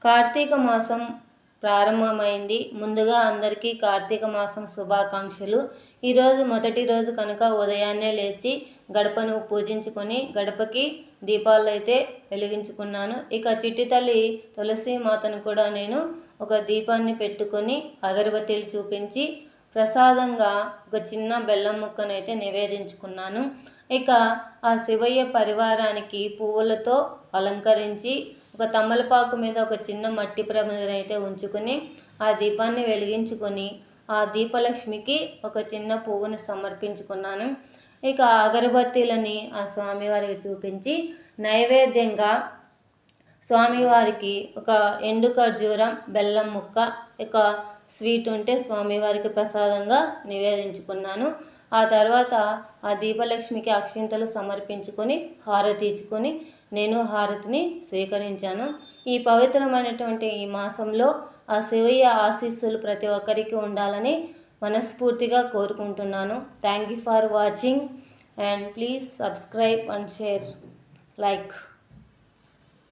కార్తీక మాసం ప్రారంభమైంది. ముందుగా అందరికీ కార్తీక మాసం శుభాకాంక్షలు. ఈరోజు మొదటి రోజు కనుక ఉదయాన్నే లేచి గడపను పూజించుకొని గడపకి దీపాలు అయితే వెలిగించుకున్నాను. ఇక చిట్టి తల్లి తులసి మాతను కూడా నేను ఒక దీపాన్ని పెట్టుకొని అగరబత్తీలు చూపించి ప్రసాదంగా ఒక చిన్న బెల్లం ముక్కనైతే నివేదించుకున్నాను. ఇక ఆ శివయ్య పరివారానికి పువ్వులతో అలంకరించి ఒక తమలపాకు మీద ఒక చిన్న మట్టి ప్రమిదనైతే ఉంచుకొని ఆ దీపాన్ని వెలిగించుకొని ఆ దీపలక్ష్మికి ఒక చిన్న పువ్వును సమర్పించుకున్నాను. ఇక అగరబత్తీలని ఆ స్వామివారికి చూపించి నైవేద్యంగా స్వామివారికి ఒక ఎండు ఖర్జూరం, బెల్లం ముక్క, ఇక స్వీట్ ఉంటే స్వామివారికి ప్రసాదంగా నివేదించుకున్నాను. ఆ తర్వాత ఆ దీపలక్ష్మికి అక్షింతలు సమర్పించుకొని హారతి ఇచ్చుకొని నేను హారతిని స్వీకరించాను. ఈ పవిత్రమైనటువంటి ఈ మాసంలో ఆ శివయ్య ఆశీస్సులు ప్రతి ఒక్కరికి ఉండాలని మనస్ఫూర్తిగా కోరుకుంటున్నాను. Thank you for watching and please subscribe and share, like.